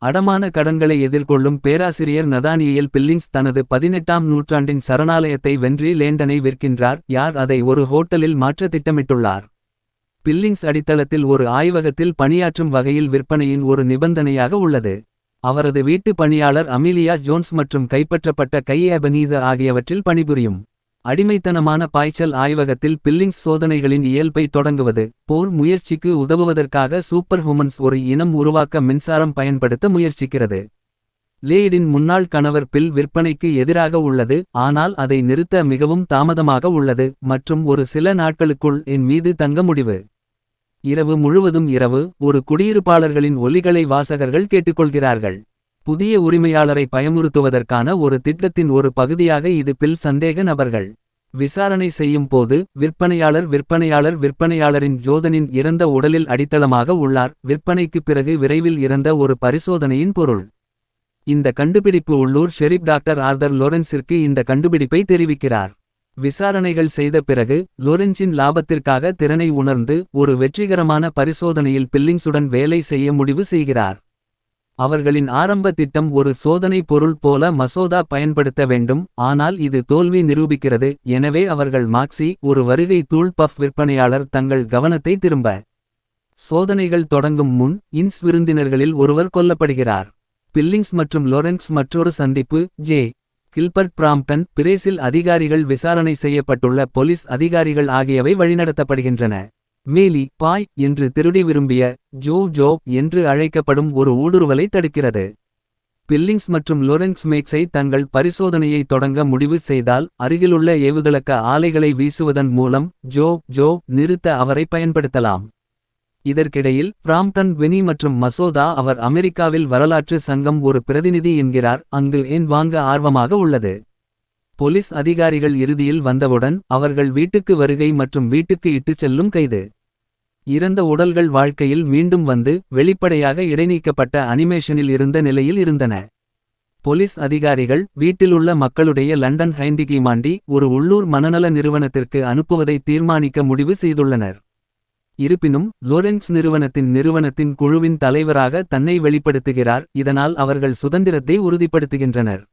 அடமான கடன்களை எதிர்கொள்ளும் பேராசிரியர் நதானியேல் பில்லிங்ஸ் தனது 18ஆம் நூற்றாண்டின் சரணாலயத்தை வென்றி லேண்டனை விற்கின்றார். யார் அதை ஒரு ஹோட்டலில் மாற்ற திட்டமிட்டுள்ளார். பில்லிங்ஸ் அடித்தளத்தில் ஒரு ஆய்வகத்தில் பணியாற்றும் வகையில் விற்பனையின் ஒரு நிபந்தனையாக உள்ளது. அவரது வீட்டு பணியாளர் அமீலியா ஜோன்ஸ் மற்றும் கைப்பற்றப்பட்ட கை எபனீசர் ஆகியவற்றில் பணிபுரியும். அடிமைத்தனமான பாய்ச்சல் ஆய்வகத்தில் பில்லிங்ஸ் சோதனைகளின் இயல்பை தொடங்குவது. போர் முயற்சிக்கு உதவுவதற்காக சூப்பர் ஹுமன்ஸ் ஒரு இனம் உருவாக்க மின்சாரம் பயன்படுத்த முயற்சிக்கிறது. லேயிடின் முன்னாள் கணவர் பில் விற்பனைக்கு எதிராக உள்ளது. ஆனால் அதை நிறுத்த மிகவும் தாமதமாக உள்ளது மற்றும் ஒரு சில நாட்களுக்குள் என் மீது தங்க முடிவு. இரவு முழுவதும் இரவு ஒரு குடியிருப்பாளர்களின் ஒலிகளை வாசகர்கள் கேட்டுக்கொள்கிறார்கள். புதிய உரிமையாளரை பயமுறுத்துவதற்கான ஒரு திட்டத்தின் ஒரு பகுதியாக இது பில் சந்தேக நபர்கள். விசாரணை செய்யும் போது விற்பனையாளரின் ஜோதனின் இறந்த உடலில் அடித்தளமாக உள்ளார். விற்பனைக்கு பிறகு விரைவில் இறந்த ஒரு பரிசோதனையின் பொருள். இந்த கண்டுபிடிப்பு உள்ளூர் ஷெரிப் டாக்டர் ஆர்தர் லோரென்ஸிற்கு இந்த கண்டுபிடிப்பை தெரிவிக்கிறார். விசாரணைகள் செய்த பிறகு லோரென்ஸின் லாபத்திற்காக திறனை உணர்ந்து ஒரு வெற்றிகரமான பரிசோதனையில் பில்லிங்ஸுடன் வேலை செய்ய முடிவு செய்கிறார். அவர்களின் ஆரம்ப திட்டம் ஒரு சோதனை பொருள் போல மசோதா பயன்படுத்த வேண்டும். ஆனால் இது தோல்வி நிரூபிக்கிறது. எனவே அவர்கள் மாக்ஸி ஒரு வருகை தூள் பஃப் விற்பனையாளர் தங்கள் கவனத்தை திரும்ப. சோதனைகள் தொடங்கும் முன் இன்ஸ் விருந்தினர்களில் ஒருவர் கொல்லப்படுகிறார். பில்லிங்ஸ் மற்றும் லோரென்ஸ் மற்றொரு சந்திப்பு. ஜே. கில்பர்ட் பிராம்ப்டன் பிரேசில் அதிகாரிகள் விசாரணை செய்யப்பட்டுள்ள போலீஸ் அதிகாரிகள் ஆகியவை வழிநடத்தப்படுகின்றன. மேலி பாய் என்று திருடி விரும்பிய ஜோ என்று அழைக்கப்படும் ஒரு ஊடுருவலை தடுக்கிறது. பில்லிங்ஸ் மற்றும் லோரென்ஸ் மேக்ஸை தங்கள் பரிசோதனையை தொடங்க முடிவு செய்தால் அருகிலுள்ள ஏவுகலக்க ஆலைகளை வீசுவதன் மூலம் ஜோ நிறுத்த அவரை பயன்படுத்தலாம். இதற்கிடையில் பிராம்ப்டன் வெனி மற்றும் மசோதா அவர் அமெரிக்காவில் வரலாற்று சங்கம் ஒரு பிரதிநிதி என்கிறார். அங்கு ஏன் வாங்க ஆர்வமாக உள்ளது. போலீஸ் அதிகாரிகள் இறுதியில் வந்தவுடன் அவர்கள் வீட்டுக்கு வருகை மற்றும் வீட்டுக்கு இட்டுச் செல்லும் கைது. இறந்த உடல்கள் வாழ்க்கையில் மீண்டும் வந்து வெளிப்படையாக இடைநீக்கப்பட்ட அனிமேஷனில் இருந்த நிலையில் இருந்தன. போலீஸ் அதிகாரிகள் வீட்டிலுள்ள மக்களுடைய லண்டன் ஹைண்டிகிமாண்டி ஒரு உள்ளூர் மனநல நிறுவனத்திற்கு அனுப்புவதை தீர்மானிக்க முடிவு செய்துள்ளனர். இருப்பினும் லோரென்ஸ் நிறுவனத்தின் குழுவின் தலைவராக தன்னை வெளிப்படுத்துகிறார். இதனால் அவர்கள் சுதந்திரத்தை உறுதிப்படுத்துகின்றனர்.